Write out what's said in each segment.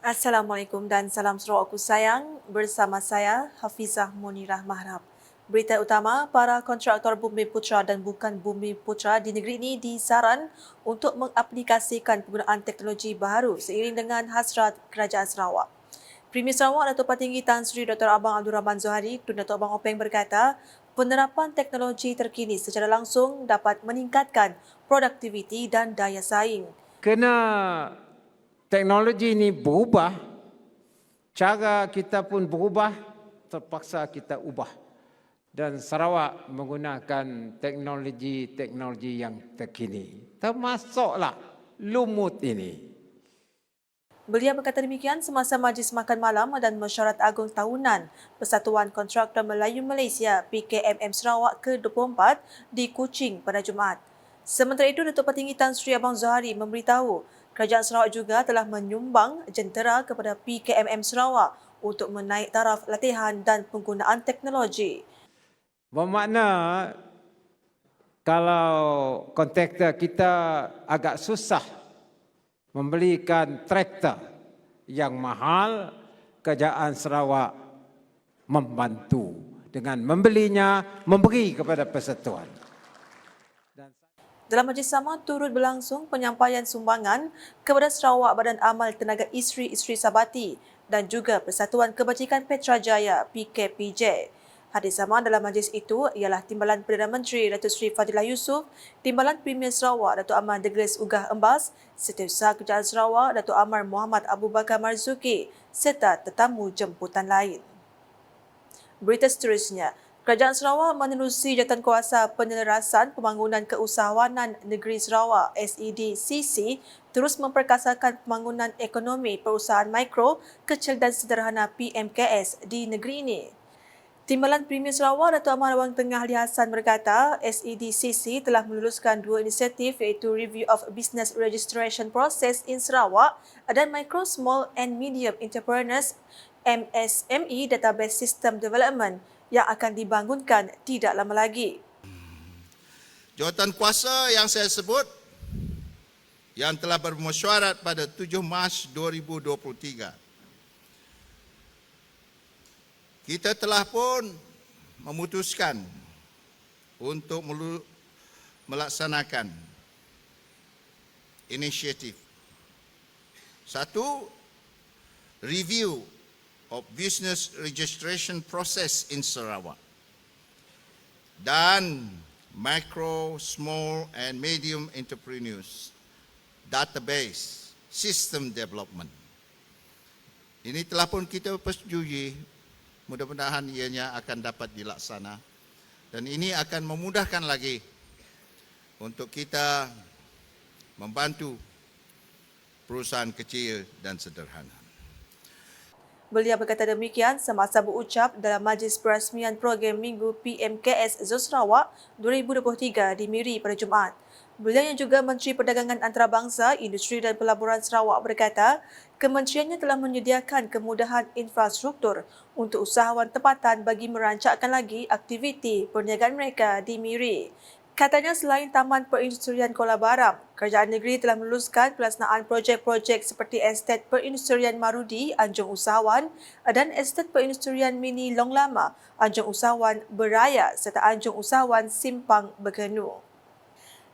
Assalamualaikum dan salam Sarawakku sayang. Bersama saya Hafizah Munirah Mahrab. Berita utama, para kontraktor Bumi Putra dan bukan Bumi Putra di negeri ini disaran untuk mengaplikasikan penggunaan teknologi baru seiring dengan hasrat Kerajaan Sarawak. Premier Sarawak Datuk Patinggi Tan Sri Dr. Abang Abdul Rahman Zohari Tun Datuk Abang Openg berkata, penerapan teknologi terkini secara langsung dapat meningkatkan produktiviti dan daya saing. Kena teknologi ini berubah, cara kita pun berubah, terpaksa kita ubah. Dan Sarawak menggunakan teknologi yang terkini, termasuklah lumut ini. Beliau berkata demikian semasa Majlis Makan Malam dan Mesyuarat Agung Tahunan Persatuan Kontraktor Melayu Malaysia PKMM Sarawak ke-24 di Kuching pada Jumaat. Sementara itu, Datuk Patinggi Tan Sri Abang Zohari memberitahu Kerajaan Sarawak juga telah menyumbang jentera kepada PKMM Sarawak untuk menaik taraf latihan dan penggunaan teknologi. Bermakna kalau kontraktor kita agak susah membelikan traktor yang mahal, Kerajaan Sarawak membantu dengan membelinya, memberi kepada persatuan. Dalam majlis sama turut berlangsung penyampaian sumbangan kepada Sarawak Badan Amal Tenaga Isteri Sabati dan juga Persatuan Kebajikan Petrajaya PKPJ. Hadir sama dalam majlis itu ialah Timbalan Perdana Menteri Datuk Seri Fadilah Yusof, Timbalan Premier Sarawak Datuk Amar Degres Ugah Embas, Setiausaha Kerajaan Sarawak Datuk Amar Muhammad Abu Bakar Marzuki serta tetamu jemputan lain. Berita seterusnya, Kerajaan Sarawak menerusi Jawatankuasa Penyelarasan Pembangunan Keusahawanan Negeri Sarawak SEDCC terus memperkasakan pembangunan ekonomi perusahaan mikro, kecil dan sederhana PMKS di negeri ini. Timbalan Premier Sarawak Datuk Amar Awang Tengah Ali Hassan berkata, SEDCC telah meluluskan dua inisiatif iaitu Review of Business Registration Process in Sarawak dan Micro, Small and Medium Entrepreneurs MSME Database System Development yang akan dibangunkan tidak lama lagi. Jawatankuasa yang saya sebut yang telah bermesyuarat pada 7 Mac 2023. Kita telah pun memutuskan untuk melaksanakan inisiatif. Satu, review of business registration process in Sarawak. Dan micro, small and medium entrepreneurs database system development. Ini telah pun kita persetujui. Mudah-mudahan ianya akan dapat dilaksana dan ini akan memudahkan lagi untuk kita membantu perusahaan kecil dan sederhana. Beliau berkata demikian semasa berucap dalam Majlis Perasmian Program Minggu PMKS Zon Sarawak 2023 di Miri pada Jumaat. Beliau yang juga Menteri Perdagangan Antarabangsa, Industri dan Pelaburan Sarawak berkata, kementeriannya telah menyediakan kemudahan infrastruktur untuk usahawan tempatan bagi merancangkan lagi aktiviti perniagaan mereka di Miri. Katanya selain Taman Perindustrian Kuala Baram, kerajaan negeri telah meluluskan pelaksanaan projek-projek seperti Estet Perindustrian Marudi, Anjung Usahawan dan Estet Perindustrian Mini Long Lama, Anjung Usahawan Beraya serta Anjung Usahawan Simpang Begenu.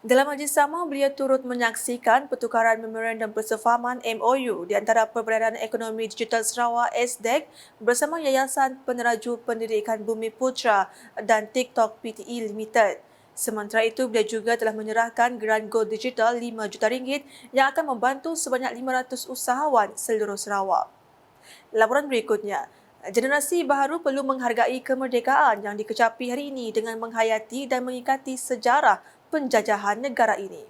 Dalam majlis sama, beliau turut menyaksikan pertukaran memorandum persefahaman MOU di antara Perbadanan Ekonomi Digital Sarawak SDEC bersama Yayasan Peneraju Pendidikan Bumi Putra dan TikTok Pte Limited. Sementara itu, beliau juga telah menyerahkan geran Go Digital RM5 juta yang akan membantu sebanyak 500 usahawan seluruh Sarawak. Laporan berikutnya. Generasi baharu perlu menghargai kemerdekaan yang dikecapi hari ini dengan menghayati dan mengikati sejarah penjajahan negara ini.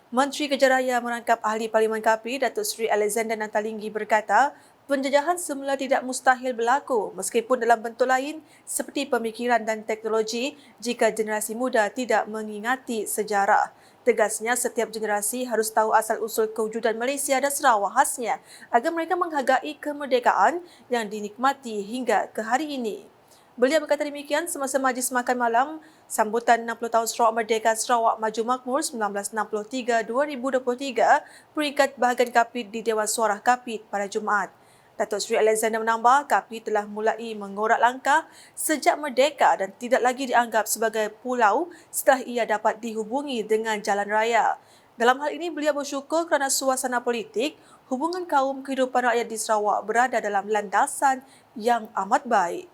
Menteri Kejaraya merangkap Ahli Parlimen KAPI Datuk Seri Alexander Natalinggi berkata, penjajahan semula tidak mustahil berlaku meskipun dalam bentuk lain seperti pemikiran dan teknologi jika generasi muda tidak mengingati sejarah. Tegasnya, setiap generasi harus tahu asal-usul kewujudan Malaysia dan Sarawak khasnya agar mereka menghargai kemerdekaan yang dinikmati hingga ke hari ini. Beliau berkata demikian semasa Majlis Makan Malam sambutan 60 tahun Sarawak Merdeka Sarawak Maju Makmur 1963-2023 peringkat bahagian Kapit di Dewan Suara Kapit pada Jumaat. Datuk Seri Alexander menambah KAPI telah mulai mengorak langkah sejak merdeka dan tidak lagi dianggap sebagai pulau setelah ia dapat dihubungi dengan jalan raya. Dalam hal ini, beliau bersyukur kerana suasana politik, hubungan kaum kehidupan rakyat di Sarawak berada dalam landasan yang amat baik.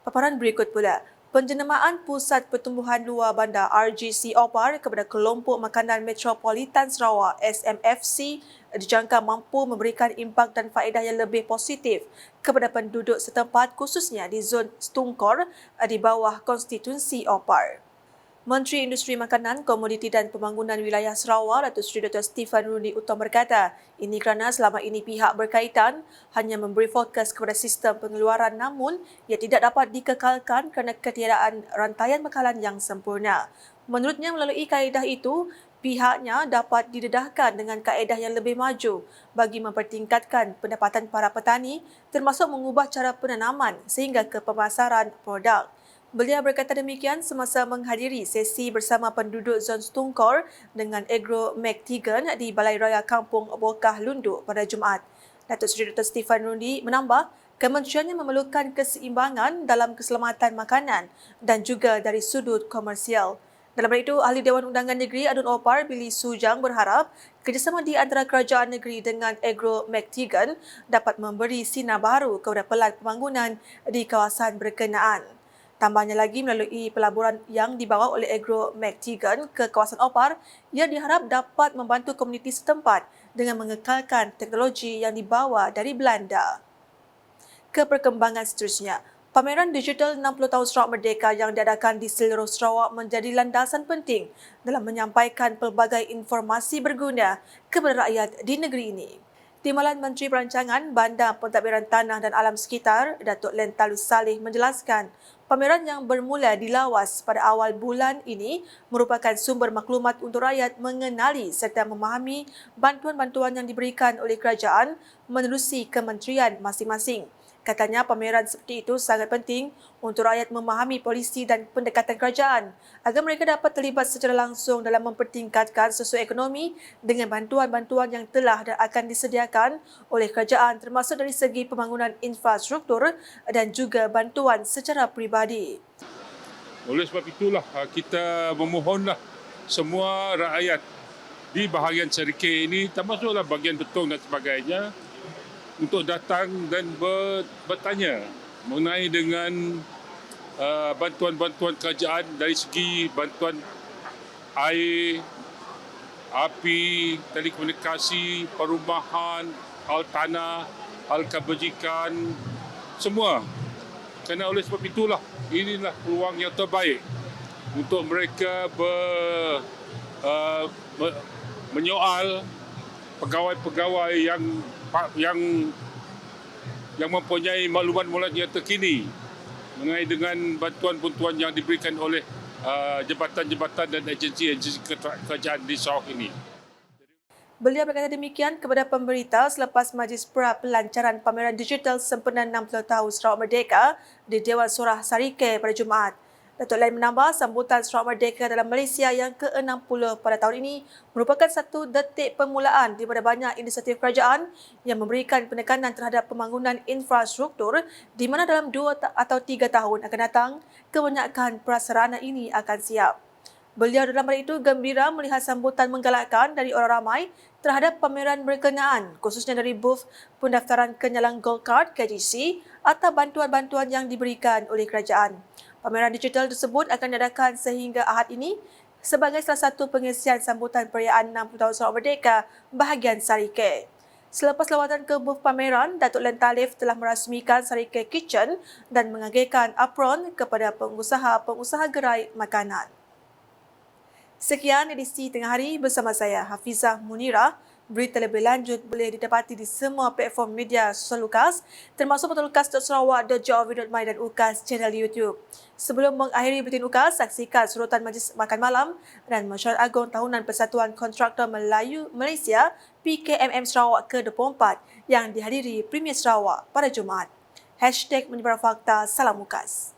Paparan berikut pula. Penjenamaan Pusat Pertumbuhan Luar Bandar RGC OPAR kepada Kelompok Makanan Metropolitan Sarawak SMFC dijangka mampu memberikan impak dan faedah yang lebih positif kepada penduduk setempat khususnya di zon Stungkor di bawah konstituensi OPAR. Menteri Industri Makanan, Komoditi dan Pembangunan Wilayah Sarawak, Datuk Seri Dr. Stephen Rundi Uttom berkata, ini kerana selama ini pihak berkaitan hanya memberi fokus kepada sistem pengeluaran namun ia tidak dapat dikekalkan kerana ketiadaan rantaian bekalan yang sempurna. Menurutnya, melalui kaedah itu, pihaknya dapat didedahkan dengan kaedah yang lebih maju bagi mempertingkatkan pendapatan para petani termasuk mengubah cara penanaman sehingga ke pemasaran produk. Beliau berkata demikian semasa menghadiri sesi bersama penduduk zon Stungkor dengan Agro Mactigan di Balai Raya Kampung Bokah Lundu pada Jumaat. Datuk Seri Dr. Stephen Rundi menambah, kementeriannya memerlukan keseimbangan dalam keselamatan makanan dan juga dari sudut komersial. Dalam hal itu, Ahli Dewan Undangan Negeri Adun Opar Billy Sujang berharap kerjasama di antara kerajaan negeri dengan Agro Mactigan dapat memberi sinar baru kepada pelan pembangunan di kawasan berkenaan. Tambahnya lagi, melalui pelaburan yang dibawa oleh Agro Mactigan ke kawasan OPAR, ia diharap dapat membantu komuniti setempat dengan mengekalkan teknologi yang dibawa dari Belanda. Ke perkembangan seterusnya, pameran digital 60 tahun Sarawak Merdeka yang diadakan di seluruh Sarawak menjadi landasan penting dalam menyampaikan pelbagai informasi berguna kepada rakyat di negeri ini. Timbalan Menteri Perancangan, Bandar, Pentadbiran Tanah dan Alam Sekitar, Datuk Len Talus Saleh menjelaskan, pameran yang bermula di Lawas pada awal bulan ini merupakan sumber maklumat untuk rakyat mengenali serta memahami bantuan-bantuan yang diberikan oleh kerajaan menerusi kementerian masing-masing. Katanya pameran seperti itu sangat penting untuk rakyat memahami polisi dan pendekatan kerajaan agar mereka dapat terlibat secara langsung dalam mempertingkatkan sosioekonomi dengan bantuan-bantuan yang telah dan akan disediakan oleh kerajaan termasuk dari segi pembangunan infrastruktur dan juga bantuan secara peribadi. Oleh sebab itulah kita memohonlah semua rakyat di bahagian Serikei ini termasuklah bahagian Betong dan sebagainya untuk datang dan bertanya mengenai dengan bantuan-bantuan kerajaan dari segi bantuan air, api, telekomunikasi, perumahan, hal tanah, hal kebajikan, semua. Kerana oleh sebab itulah, inilah peluang yang terbaik untuk mereka menyoal pegawai-pegawai yang mempunyai maklumat-maklumat yang terkini mengenai dengan bantuan-bantuan yang diberikan oleh jabatan-jabatan dan agensi-agensi kerajaan di Sarawak ini. Beliau berkata demikian kepada pemberita selepas Majlis Pelancaran Pameran Digital sempena 60 tahun Sarawak Merdeka di Dewan Surah Sarikei pada Jumaat. Datuk Len menambah sambutan Sarawak Merdeka dalam Malaysia yang ke-60 pada tahun ini merupakan satu detik permulaan daripada banyak inisiatif kerajaan yang memberikan penekanan terhadap pembangunan infrastruktur di mana dalam 2 atau 3 tahun akan datang, kebanyakan prasarana ini akan siap. Beliau dalam hal itu gembira melihat sambutan menggalakkan dari orang ramai terhadap pameran berkenaan, khususnya dari booth pendaftaran kenyalang Gold Card KGC atau bantuan-bantuan yang diberikan oleh kerajaan. Pameran digital tersebut akan diadakan sehingga Ahad ini sebagai salah satu pengisian sambutan perayaan 60 tahun Sarawak Merdeka bahagian Sarikei. Selepas lawatan ke booth pameran, Datuk Len Talif telah merasmikan Sarikei Kitchen dan mengagihkan apron kepada pengusaha-pengusaha gerai makanan. Sekian edisi Tengah Hari bersama saya, Hafizah Munirah. Berita lebih lanjut boleh didapati di semua platform media sosial UKAS, termasuk portal ukas.sarawak.gov.my dan UKAS channel YouTube. Sebelum mengakhiri buletin UKAS, saksikan surutan Majlis Makan Malam dan Mesyuarat Agung Tahunan Persatuan Kontraktor Melayu Malaysia PKMM Sarawak ke-24 yang dihadiri Premier Sarawak pada Jumaat. #menyebar fakta, salam UKAS.